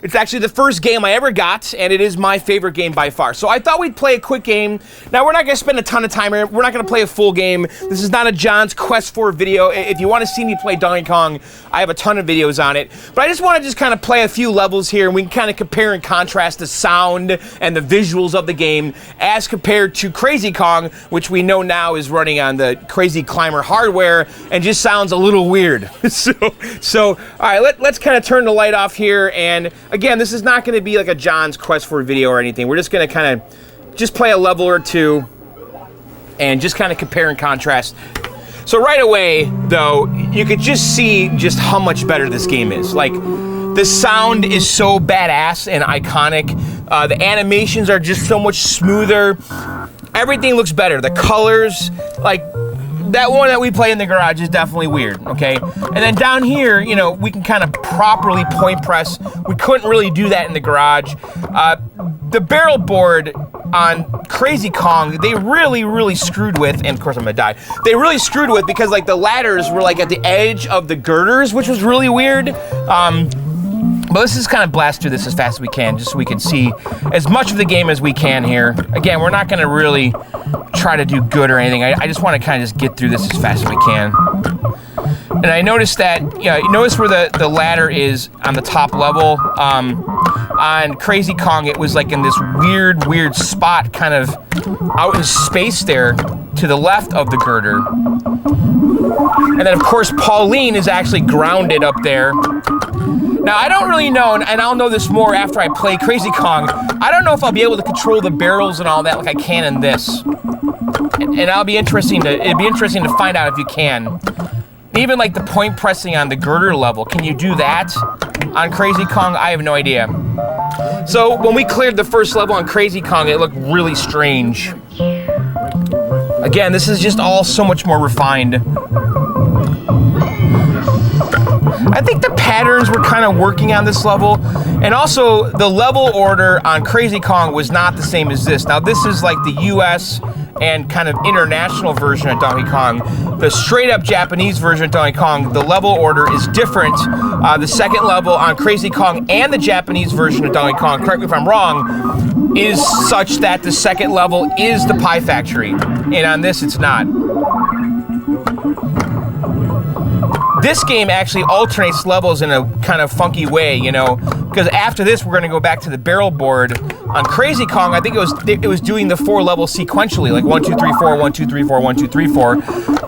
it's actually the first game I ever got, and it is my favorite game by far. So I thought we'd play a quick game. Now, we're not going to spend a ton of time here. We're not going to play a full game. This is not a John's Quest for video. If you want to see me play Donkey Kong, I have a ton of videos on it. But I just want to just kind of play a few levels here, and we can kind of compare and contrast the sound and the visuals of the game as compared to Crazy Kong, which we know now is running on the Crazy Climber hardware and just sounds a little weird. So all right, let's kind of turn the light off here, and again, this is not going to be like a John's Quest for video or anything. We're just going to kind of just play a level or two and just kind of compare and contrast. So right away, though, you could just see just how much better this game is. Like, the sound is so badass and iconic. The animations are just so much smoother. Everything looks better. The colors, like, that one that we play in the garage is definitely weird, okay? And then down here, you know, we can kind of properly point press. We couldn't really do that in the garage. The barrel board on Crazy Kong, they really screwed with, and of course I'm gonna die. They really screwed with because like the ladders were like at the edge of the girders, which was really weird. But let's just kind of blast through this as fast as we can, just so we can see as much of the game as we can here. Again, we're not gonna really try to do good or anything. I just want to kind of just get through this as fast as we can. And I noticed that, you notice where the ladder is on the top level. On Crazy Kong, it was like in this weird spot kind of out in space there to the left of the girder. And then, of course, Pauline is actually grounded up there. Now, I don't really know, and I'll know this more after I play Crazy Kong, I don't know if I'll be able to control the barrels and all that like I can in this. And it'd be interesting to find out if you can. Even like the point pressing on the girder level, can you do that on Crazy Kong? I have no idea. So when we cleared the first level on Crazy Kong, it looked really strange. Again, this is just all so much more refined. I think the patterns were kind of working on this level, and also the level order on Crazy Kong was not the same as this. Now this is like the US and kind of international version of Donkey Kong. The straight up Japanese version of Donkey Kong, the level order is different. The second level on Crazy Kong and the Japanese version of Donkey Kong, correct me if I'm wrong, is such that the second level is the Pie Factory, and on this it's not. This game actually alternates levels in a kind of funky way, you know, because after this we're going to go back to the barrel board. On Crazy Kong, I think it was doing the 4 levels sequentially, like 1, 2, 3, 4, 1, 2, 3, 4, 1, 2, 3, 4,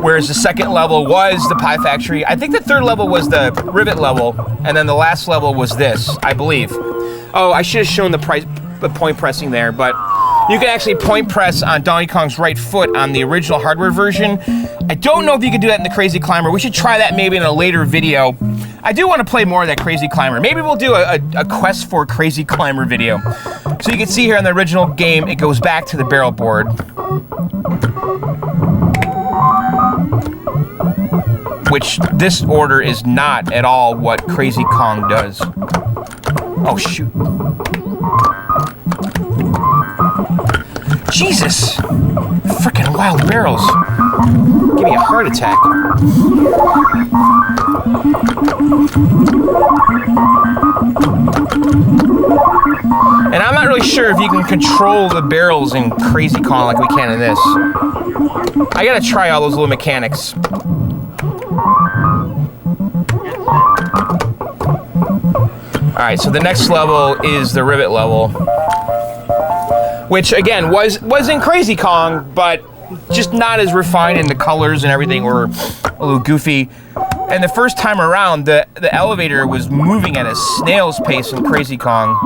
whereas the second level was the Pie Factory. I think the third level was the rivet level, and then the last level was this, I believe. Oh, I should have shown the point pressing there, but you can actually point press on Donkey Kong's right foot on the original hardware version. I don't know if you can do that in the Crazy Climber. We should try that maybe in a later video. I do want to play more of that Crazy Climber. Maybe we'll do a Quest for Crazy Climber video. So you can see here in the original game, it goes back to the barrel board. Which this order is not at all what Crazy Kong does. Oh, shoot. Jesus! Frickin' wild barrels. Give me a heart attack. And I'm not really sure if you can control the barrels in Crazy Kong like we can in this. I gotta try all those little mechanics. Alright, so the next level is the rivet level, which again was in Crazy Kong, but just not as refined, and the colors and everything were a little goofy. And the first time around, the elevator was moving at a snail's pace in Crazy Kong.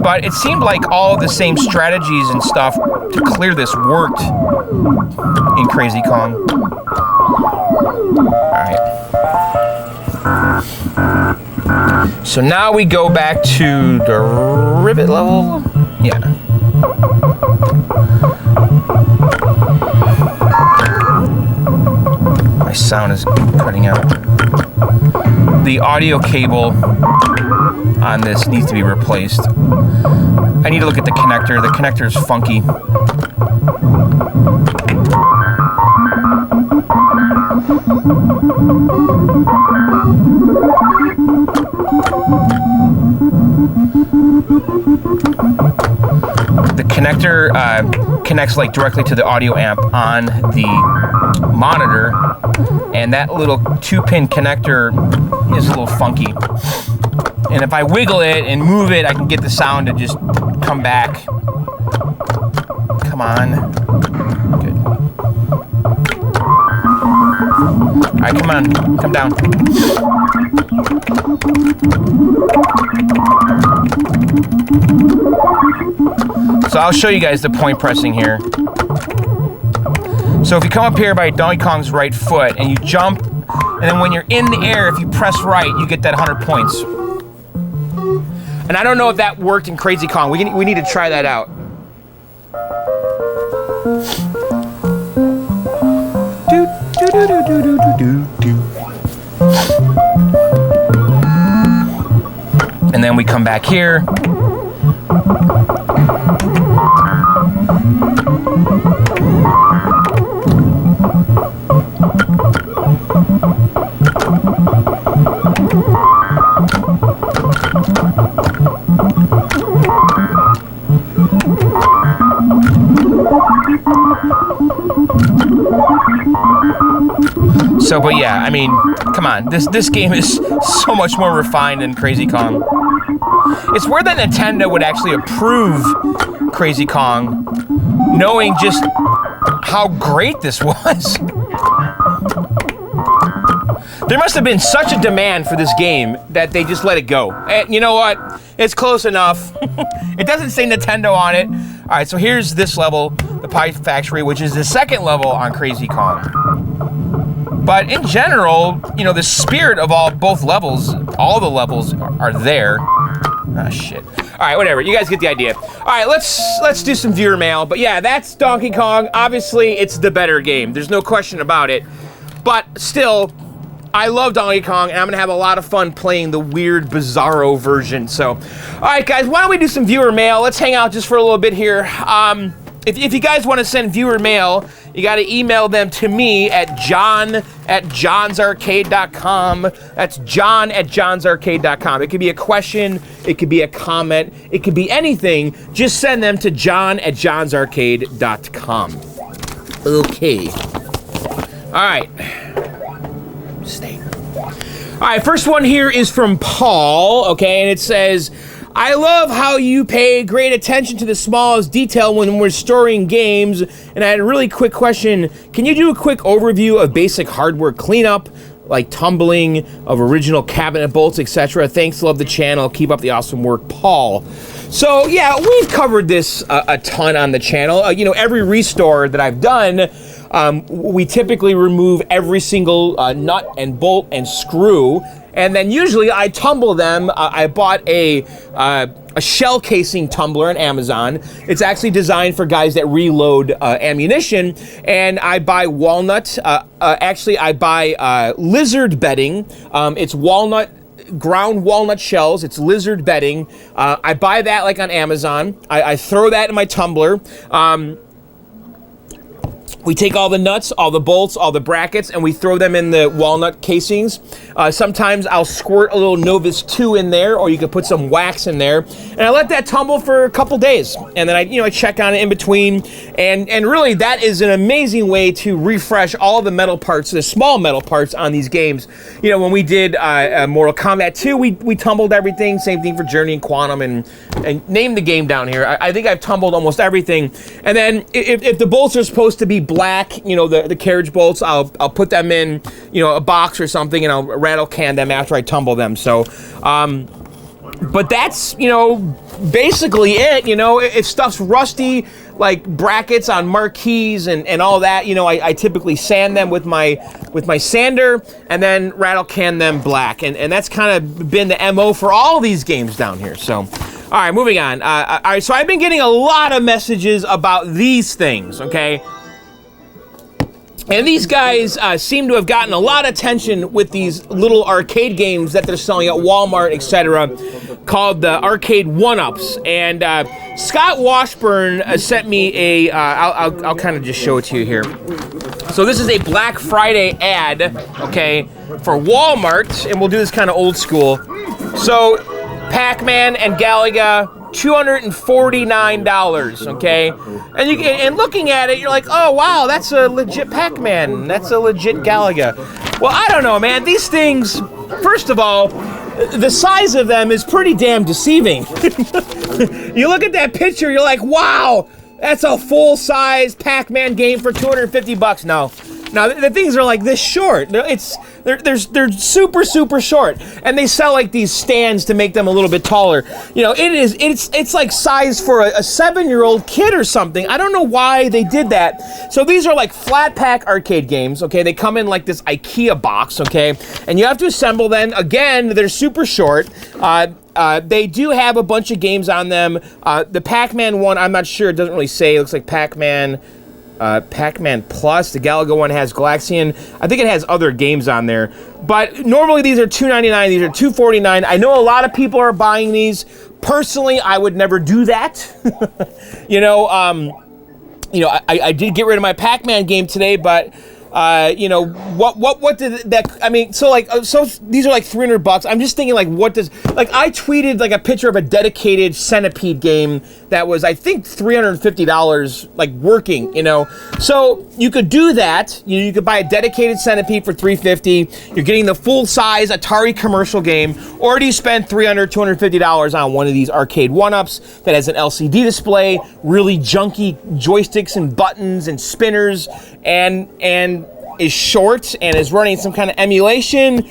But it seemed like all the same strategies and stuff to clear this worked in Crazy Kong. Alright. So now we go back to the rivet level. Yeah. My sound is cutting out. The audio cable on this needs to be replaced. I need to look at the connector. The connector is funky. The connector connects like directly to the audio amp on the monitor, and that little 2-pin connector is a little funky. And if I wiggle it and move it, I can get the sound to just come back. Come on. Good. All right, come on, come down. So I'll show you guys the point pressing here. So if you come up here by Donkey Kong's right foot and you jump, and then when you're in the air, if you press right, you get that 100 points. And I don't know if that worked in Crazy Kong. We need to try that out. And then we come back here. So, but yeah, I mean, come on, this game is so much more refined than Crazy Kong. It's weird that Nintendo would actually approve Crazy Kong, knowing just how great this was. There must have been such a demand for this game that they just let it go. And you know what? It's close enough. It doesn't say Nintendo on it. All right, so here's this level, the Pie Factory, which is the second level on Crazy Kong. But in general, you know, the spirit of both levels, all the levels are there. Ah, shit. All right, whatever. You guys get the idea. All right, let's do some viewer mail. But yeah, that's Donkey Kong. Obviously, it's the better game. There's no question about it. But still, I love Donkey Kong, and I'm gonna have a lot of fun playing the weird, bizarro version. So, all right, guys, why don't we do some viewer mail? Let's hang out just for a little bit here. If you guys want to send viewer mail, you got to email them to me at john@johnsarcade.com. That's john@johnsarcade.com. It could be a question, it could be a comment, it could be anything. Just send them to john@johnsarcade.com. Okay. All right. Stay. All right, first one here is from Paul, okay, and it says, I love how you pay great attention to the smallest detail when we're storing games, and I had a really quick question. Can you do a quick overview of basic hardware cleanup, like tumbling of original cabinet bolts, etc.? Thanks, love the channel. Keep up the awesome work, Paul. So, yeah, we've covered this a ton on the channel. You know, every restore that I've done, we typically remove every single nut and bolt and screw, and then usually I tumble them. I bought a shell casing tumbler on Amazon. It's actually designed for guys that reload ammunition, and I buy walnut. Actually, I buy lizard bedding. It's ground walnut shells. It's lizard bedding. I buy that like on Amazon. I throw that in my tumbler. We take all the nuts, all the bolts, all the brackets, and we throw them in the walnut casings. Sometimes I'll squirt a little Novus 2 in there, or you could put some wax in there, and I let that tumble for a couple days, and then I check on it in between, and really that is an amazing way to refresh all the metal parts, the small metal parts on these games. You know, when we did Mortal Kombat 2, we tumbled everything. Same thing for Journey and Quantum, and name the game down here. I think I've tumbled almost everything. And then if the bolts are supposed to be black, you know, the carriage bolts, I'll put them in, you know, a box or something, and I'll rattle can them after I tumble them. So But that's, basically it. If stuff's rusty, like brackets on marquees and all that, I typically sand them with my sander and then rattle can them black. And that's kind of been the MO for all these games down here. So, all right, moving on. All right, so I've been getting a lot of messages about these things, okay? And these guys seem to have gotten a lot of attention with these little arcade games that they're selling at Walmart, etc., called the Arcade 1-Ups. And Scott Washburn sent me I'll kind of just show it to you here. So this is a Black Friday ad, okay, for Walmart, and we'll do this kind of old school. So Pac-Man and Galaga, $249, okay? And looking at it, you're like, oh, wow, that's a legit Pac-Man. That's a legit Galaga. Well, I don't know, man. These things, first of all, the size of them is pretty damn deceiving. You look at that picture, you're like, wow, that's a full-size Pac-Man game for $250. No. Now the things are like this short. They're super short, and they sell like these stands to make them a little bit taller. It's like size for a 7-year-old kid or something. I don't know why they did that. So these are like flat pack arcade games. Okay, they come in like this IKEA box. Okay, and you have to assemble them. Again, they're super short. They do have a bunch of games on them. The Pac-Man one, I'm not sure. It doesn't really say. It looks like Pac-Man Plus. The Galaga one has Galaxian. I think it has other games on there. But normally these are $2.99. These are $2.49. I know a lot of people are buying these. Personally, I would never do that. I did get rid of my Pac-Man game today, but what did that, I mean, so these are like $300. I'm just thinking, like, what does, like, I tweeted like a picture of a dedicated Centipede game that was, I think, $350, like, working, so you could do that. You could buy a dedicated Centipede for $350. You're getting the full-size Atari commercial game, or do you spend $250 on one of these Arcade 1-Ups that has an LCD display, really junky joysticks and buttons and spinners, and is short and is running some kind of emulation?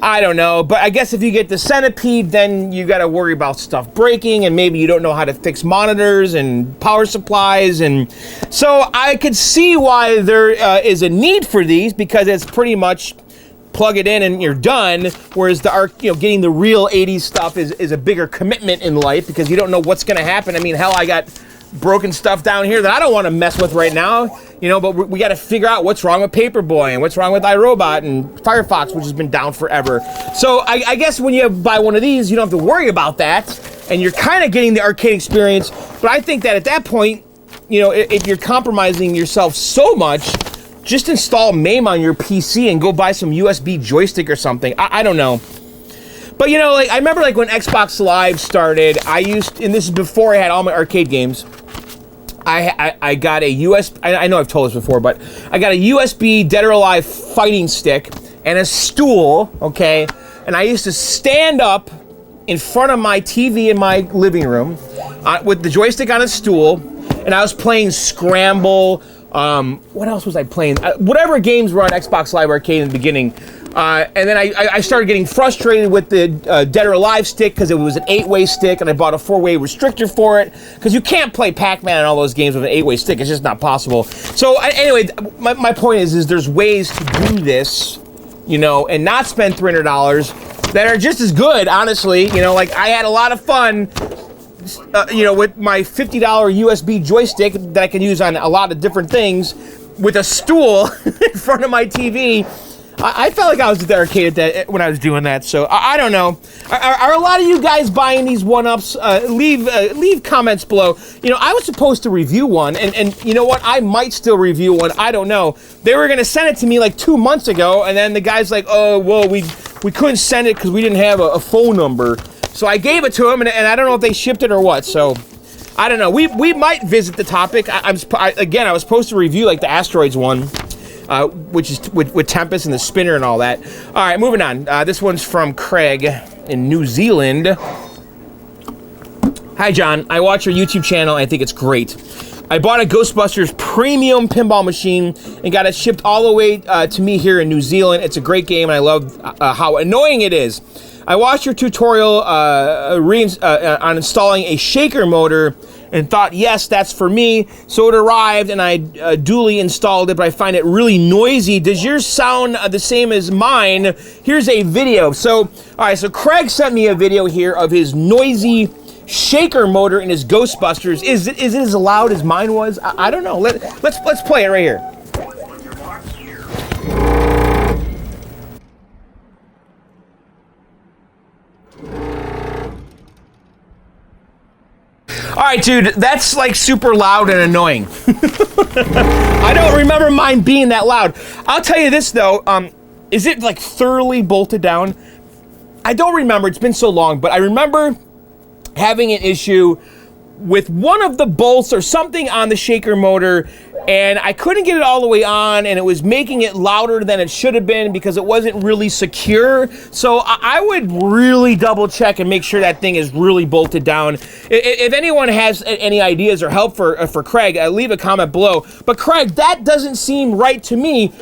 I don't know, but I guess if you get the Centipede, then you got to worry about stuff breaking, and maybe you don't know how to fix monitors and power supplies, and so I could see why there is a need for these, because it's pretty much plug it in and you're done, whereas getting the real 80s stuff is a bigger commitment in life, because you don't know what's going to happen. I mean, hell, I got broken stuff down here that I don't want to mess with right now, but we got to figure out what's wrong with Paperboy and what's wrong with iRobot and Firefox, which has been down forever. So I guess when you buy one of these, you don't have to worry about that, and you're kind of getting the arcade experience. But I think that at that point, if you're compromising yourself so much, just install MAME on your PC and go buy some USB joystick or something. I don't know. But I remember when Xbox Live started, and this is before I had all my arcade games, I got a USB, I know I've told this before, but I got a USB Dead or Alive fighting stick and a stool, okay? And I used to stand up in front of my TV in my living room with the joystick on a stool, and I was playing Scramble. What else was I playing? Whatever games were on Xbox Live Arcade in the beginning. And then I started getting frustrated with the Dead or Alive stick, because it was an 8-way stick, and I bought a 4-way restrictor for it, because you can't play Pac-Man and all those games with an 8-way stick. It's just not possible. So anyway, my point is there's ways to do this, and not spend $300 that are just as good, honestly. I had a lot of fun, with my $50 USB joystick that I can use on a lot of different things, with a stool in front of my TV. I felt like I was at the arcade when I was doing that, so I don't know. Are a lot of you guys buying these 1-Ups? Leave comments below. I was supposed to review one, and you know what? I might still review one. I don't know. They were going to send it to me like 2 months ago, and then the guy's like, oh, well, we couldn't send it because we didn't have a phone number. So I gave it to him, and I don't know if they shipped it or what, so I don't know. We might visit the topic. I was supposed to review like the Asteroids one. Which is with Tempest and the spinner and all that. All right, moving on. This one's from Craig in New Zealand. Hi, John. I watch your YouTube channel. I think it's great. I bought a Ghostbusters premium pinball machine and got it shipped all the way to me here in New Zealand. It's a great game, and I love how annoying it is. I watched your tutorial on installing a shaker motor and thought, yes, that's for me. So it arrived and I duly installed it, but I find it really noisy. Does yours sound the same as mine? Here's a video. So, all right, so Craig sent me a video here of his noisy shaker motor in his Ghostbusters. Is it as loud as mine was? I don't know. Let's play it right here. All right, dude, that's like super loud and annoying. I don't remember mine being that loud. I'll tell you this though, is it like thoroughly bolted down? I don't remember, it's been so long, but I remember having an issue with one of the bolts or something on the shaker motor, and I couldn't get it all the way on, and it was making it louder than it should have been because it wasn't really secure. So I would really double check and make sure that thing is really bolted down. If anyone has any ideas or help for Craig, leave a comment below. But Craig, that doesn't seem right to me.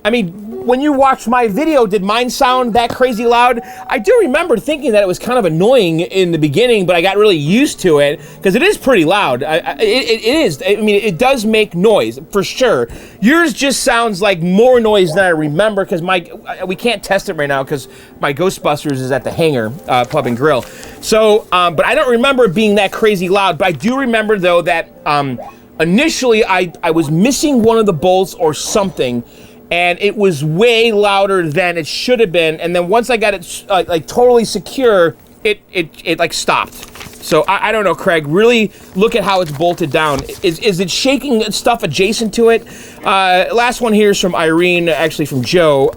I mean, when you watched my video, did mine sound that crazy loud? I do remember thinking that it was kind of annoying in the beginning, but I got really used to it because it is pretty loud. It is. I mean, it does make noise for sure. Yours just sounds like more noise than I remember because we can't test it right now because my Ghostbusters is at the hangar pub and grill. So, but I don't remember it being that crazy loud. But I do remember though that initially I was missing one of the bolts or something. And it was way louder than it should have been. And then once I got it like totally secure, it like stopped. So I don't know, Craig. Really look at how it's bolted down. Is it shaking stuff adjacent to it? Last one here is from Irene, actually from Joe.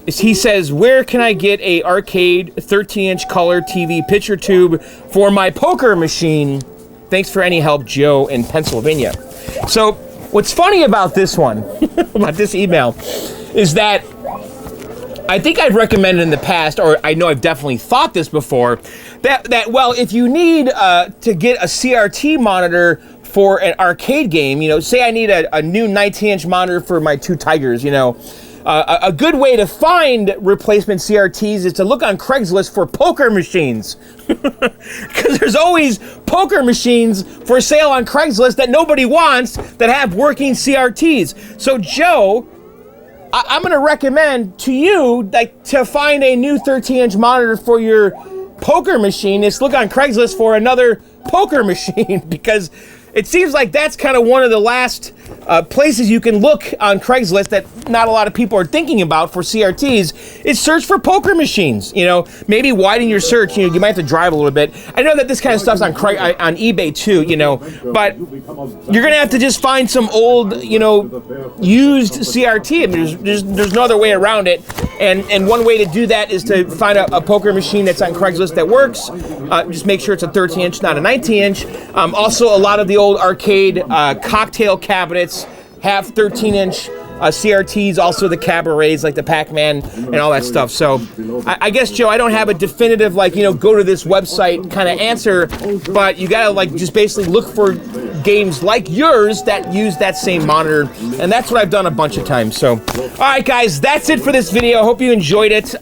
He says, where can I get a arcade 13-inch color TV picture tube for my poker machine? Thanks for any help, Joe in Pennsylvania. So what's funny about this one, about this email, is that I think I've recommended in the past, or I know I've definitely thought this before, that well, if you need to get a CRT monitor for an arcade game, you know, say I need a new 19-inch monitor for my two Tigers, you know, a good way to find replacement CRTs is to look on Craigslist for poker machines. Because there's always poker machines for sale on Craigslist that nobody wants that have working CRTs. So Joe, I'm going to recommend to you like to find a new 13-inch monitor for your poker machine is look on Craigslist for another poker machine because it seems like that's kind of one of the last places you can look on Craigslist that not a lot of people are thinking about for CRTs is search for poker machines. You know, maybe widen your search. You know, you might have to drive a little bit. I know that this kind of stuff's on eBay too. You know, but you're gonna have to just find some old, you know, used CRT. I mean, there's no other way around it. And one way to do that is to find a poker machine that's on Craigslist that works. Just make sure it's a 13-inch, not a 19-inch. Also, a lot of the old arcade cocktail cabinets have 13-inch CRTs, also the cabarets like the Pac-Man and all that stuff. So I guess, Joe, I don't have a definitive, like, you know, go to this website kind of answer, but you gotta like just basically look for games like yours that use that same monitor, and that's what I've done a bunch of times. So, all right, guys, that's it for this video. Hope you enjoyed it.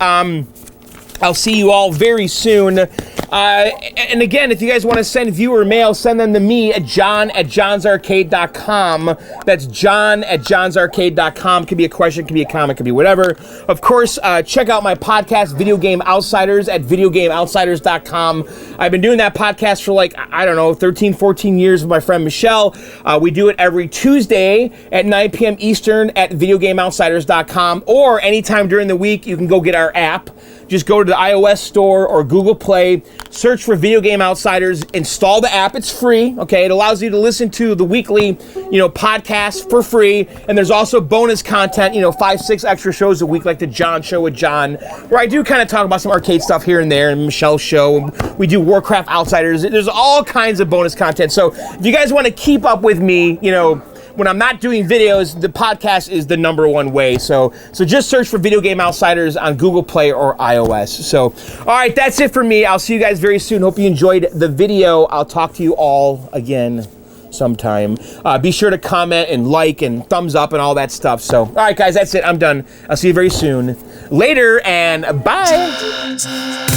I'll see you all very soon. And again, if you guys want to send viewer mail, send them to me at john@johnsarcade.com. That's john@johnsarcade.com. Could be a question, could be a comment, could be whatever. Of course, check out my podcast, Video Game Outsiders, at videogameoutsiders.com. I've been doing that podcast for like, I don't know, 13, 14 years with my friend Michelle. We do it every Tuesday at 9 p.m. Eastern at videogameoutsiders.com, or anytime during the week, you can go get our app. Just go to the iOS store or Google Play, search for Video Game Outsiders, install the app. It's free, okay? It allows you to listen to the weekly, you know, podcast for free. And there's also bonus content, you know, 5, 6 extra shows a week, like the John Show with John, where I do kind of talk about some arcade stuff here and there, and Michelle's show. We do Warcraft Outsiders. There's all kinds of bonus content. So if you guys want to keep up with me, you know, when I'm not doing videos, the podcast is the #1 way. So just search for Video Game Outsiders on Google Play or iOS. So, all right, that's it for me. I'll see you guys very soon. Hope you enjoyed the video. I'll talk to you all again sometime. Be sure to comment and like and thumbs up and all that stuff. So, all right, guys, that's it. I'm done. I'll see you very soon. Later and bye.